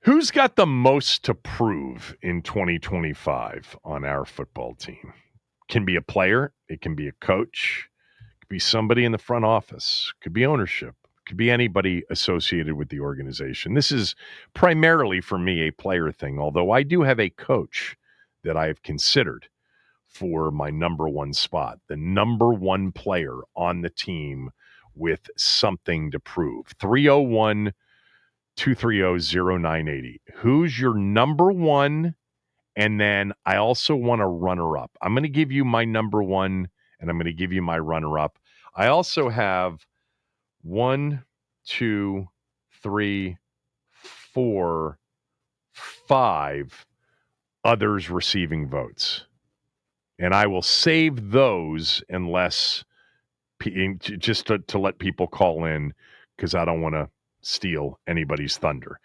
Who's got the most to prove in 2025 on our football team? Can be a player. It can be a coach. It could be somebody in the front office. It could be ownership. It could be anybody associated with the organization. This is primarily, for me, a player thing, although I do have a coach that I have considered for my number one spot, the number one player on the team with something to prove. 301 230-0980. Who's your number one? And then I also want a runner-up. I'm going to give you my number one, and I'm going to give you my runner-up. I also have 1, 2, 3, 4, 5 others receiving votes. And I will save those unless just to let people call in, because I don't want to steal anybody's thunder.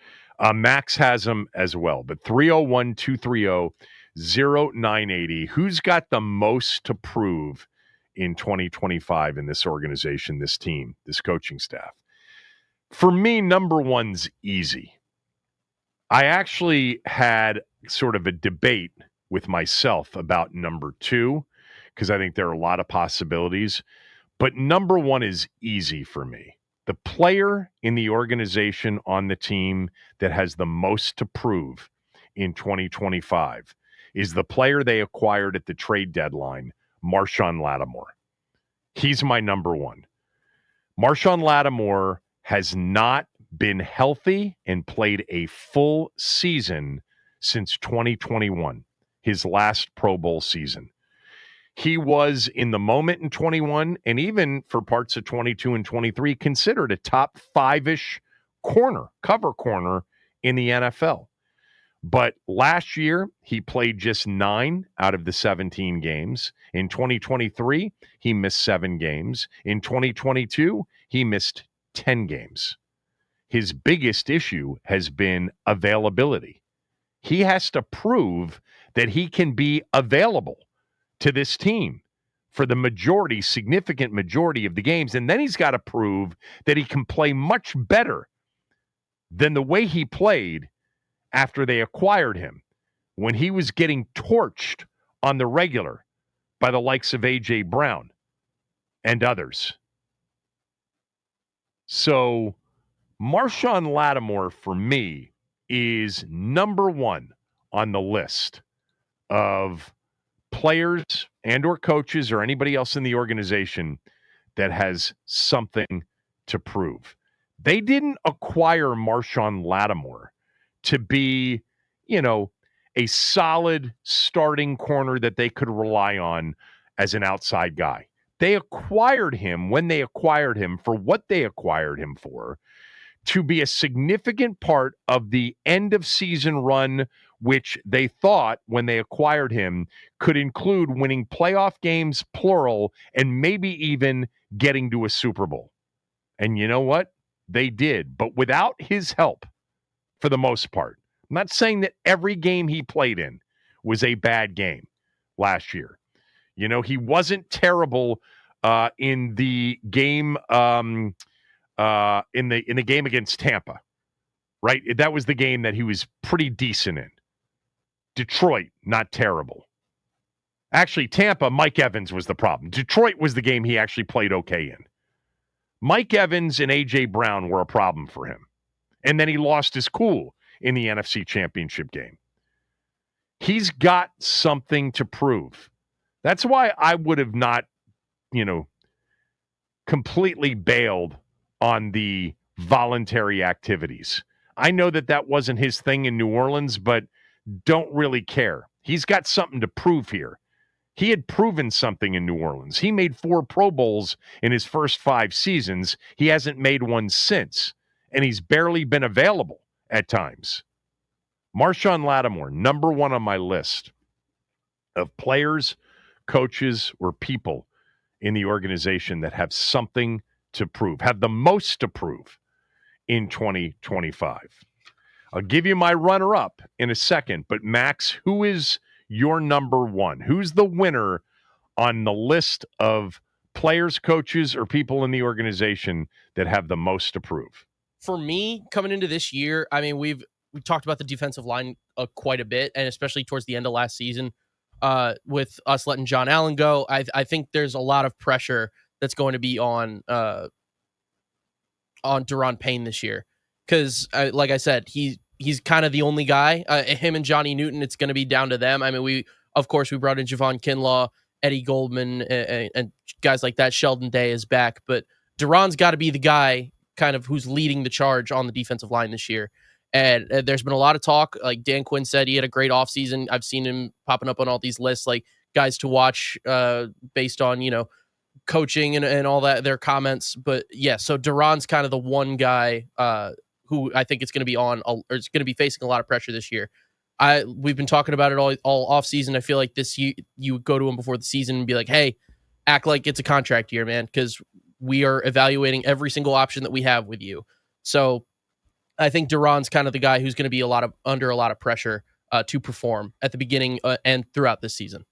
Max has them as well, but 301-230-0980. Who's got the most to prove in 2025 in this organization, this team, this coaching staff? For me, number one's easy. I actually had sort of a debate with myself about number two, because I think there are a lot of possibilities, but number one is easy for me. The player in the organization on the team that has the most to prove in 2025 is the player they acquired at the trade deadline, Marshon Lattimore. He's my number one. Marshon Lattimore has not been healthy and played a full season since 2021, his last Pro Bowl season. He was, in the moment in 21, and even for parts of 22 and 23, considered a top five-ish cover corner in the NFL. But last year, he played just 9 out of the 17 games. In 2023, he missed 7 games. In 2022, he missed 10 games. His biggest issue has been availability. He has to prove that he can be available to this team for the significant majority of the games. And then he's got to prove that he can play much better than the way he played after they acquired him, when he was getting torched on the regular by the likes of A.J. Brown and others. So Marshon Lattimore, for me, is number one on the list of players and or coaches or anybody else in the organization that has something to prove. They didn't acquire Marshon Lattimore to be, a solid starting corner that they could rely on as an outside guy. They acquired him when they acquired him for what they acquired him for, to be a significant part of the end of season run, which they thought when they acquired him could include winning playoff games, plural, and maybe even getting to a Super Bowl. And you know what? They did, but without his help for the most part. I'm not saying that every game he played in was a bad game last year. He wasn't terrible in the game in the game against Tampa, right? That was the game that he was pretty decent in. Detroit, not terrible. Actually, Tampa, Mike Evans was the problem. Detroit was the game he actually played okay in. Mike Evans and A.J. Brown were a problem for him. And then he lost his cool in the NFC Championship game. He's got something to prove. That's why I would have not, completely bailed on the voluntary activities. I know that wasn't his thing in New Orleans, but don't really care. He's got something to prove here. He had proven something in New Orleans. He made 4 Pro Bowls in his first 5 seasons. He hasn't made one since, and he's barely been available at times. Marshon Lattimore, number one on my list of players, coaches, or people in the organization that have something to prove, have the most to prove in 2025. I'll give you my runner-up in a second, but Max, who is your number one? Who's the winner on the list of players, coaches, or people in the organization that have the most to prove? For me, coming into this year, I mean, we talked about the defensive line quite a bit, and especially towards the end of last season, with us letting John Allen go. I think there's a lot of pressure that's going to be on Daron Payne this year, because like I said, he's kind of the only guy. Him and Johnny Newton, it's going to be down to them. I mean, we brought in Javon Kinlaw, Eddie Goldman, and guys like that. Sheldon Day is back, but Daron's got to be the guy kind of who's leading the charge on the defensive line this year. And there's been a lot of talk. Like Dan Quinn said, he had a great offseason. I've seen him popping up on all these lists, like guys to watch based on, coaching and all that, their comments. But yeah, so Daron's kind of the one guy who I think it's going to be or it's going to be facing a lot of pressure this year. We've been talking about it all off season. I feel like this you would go to him before the season and be like, hey, act like it's a contract year, man, because we are evaluating every single option that we have with you. So I think Daron's kind of the guy who's going to be under a lot of pressure to perform at the beginning and throughout this season.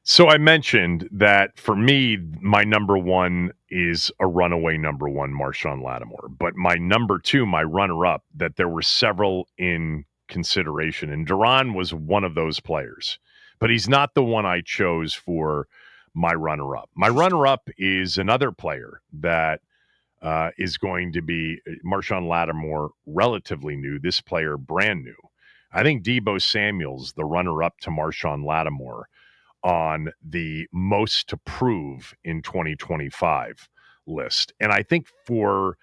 So I mentioned that for me, my number one is a runaway number one, Marshon Lattimore. But my number two, my runner-up, that there were several in consideration. And Daron was one of those players. But he's not the one I chose for my runner-up. My runner-up is another player that is going to be Marshon Lattimore, relatively new. This player, brand new. I think Deebo Samuel's the runner-up to Marshon Lattimore on the most to prove in 2025 list. And I think for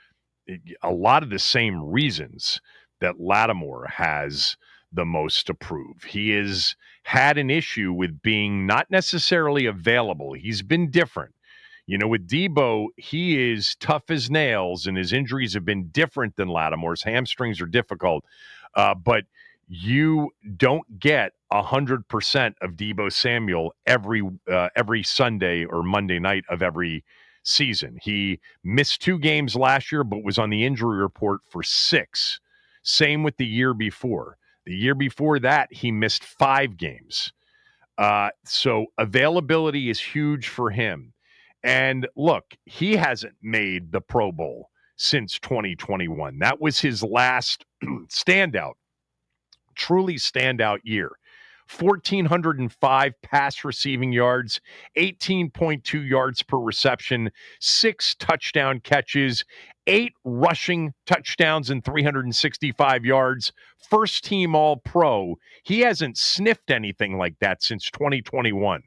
a lot of the same reasons that Lattimore has the most to prove. He has had an issue with being not necessarily available. He's been different. With Deebo, he is tough as nails, and his injuries have been different than Lattimore's. Hamstrings are difficult, but you don't get 100% of Deebo Samuel every Sunday or Monday night of every season. He missed 2 games last year, but was on the injury report for 6. Same with the year before. The year before that, he missed 5 games. So availability is huge for him. And look, he hasn't made the Pro Bowl since 2021. That was his last truly standout year. 1,405 pass receiving yards, 18.2 yards per reception, 6 touchdown catches, 8 rushing touchdowns and 365 yards, first team All-Pro. He hasn't sniffed anything like that since 2021.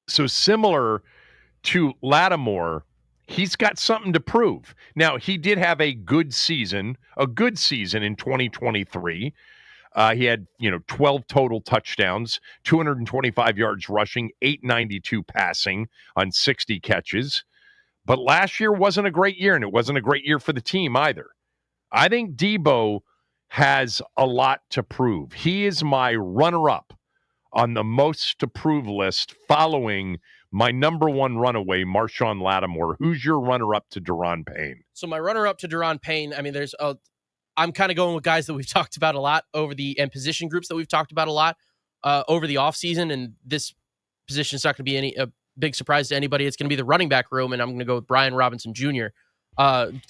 So similar to Lattimore, he's got something to prove. Now, he did have a good season in 2023. He had, 12 total touchdowns, 225 yards rushing, 892 passing on 60 catches. But last year wasn't a great year, and it wasn't a great year for the team either. I think Deebo has a lot to prove. He is my runner-up on the most to prove list following my number one runaway, Marshon Lattimore. Who's your runner-up to Daron Payne? So my runner-up to Daron Payne, I mean, I'm kind of going with guys that we've talked about a lot and position groups that we've talked about a lot over the offseason, and this position is not going to be a big surprise to anybody. It's going to be the running back room, and I'm going to go with Brian Robinson Jr.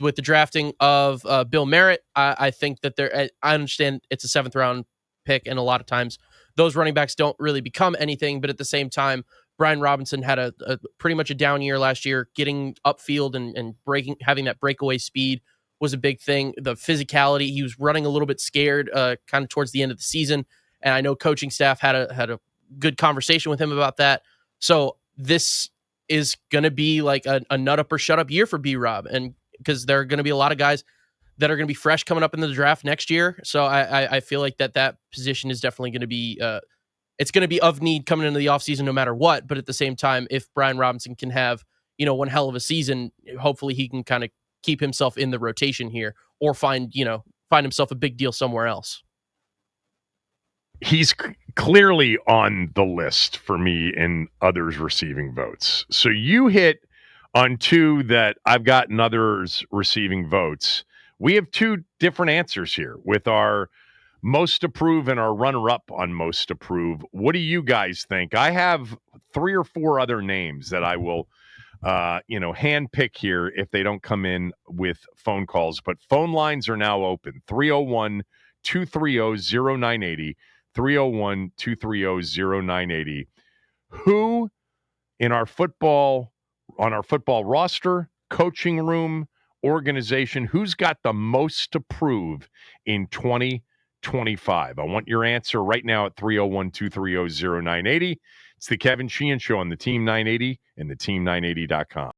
With the drafting of Bill Merritt, I think that I understand it's a 7th-round pick, and a lot of times those running backs don't really become anything, but at the same time, Brian Robinson had a pretty much a down year last year. Getting upfield and having that breakaway speed was a big thing. The physicality, he was running a little bit scared kind of towards the end of the season, and I know coaching staff had a good conversation with him about that. So this is going to be like a nut up or shut up year for B-Rob, and because there are going to be a lot of guys that are going to be fresh coming up in the draft next year. So I feel like that position is definitely going to be it's going to be of need coming into the offseason no matter what. But at the same time, if Brian Robinson can have, one hell of a season, hopefully he can kind of keep himself in the rotation here or find himself a big deal somewhere else. He's clearly on the list for me in others receiving votes. So you hit on 2 that I've gotten others receiving votes. We have 2 different answers here with our most approve and our runner-up on most approve. What do you guys think? I have 3 or 4 other names that I will hand pick here if they don't come in with phone calls. But phone lines are now open. 301-230-0980. 301-230-0980. Who on our football roster, coaching room, organization, who's got the most to prove in 2025? I want your answer right now at 301-230-0980. It's the Kevin Sheehan Show on the Team 980 and the team980.com.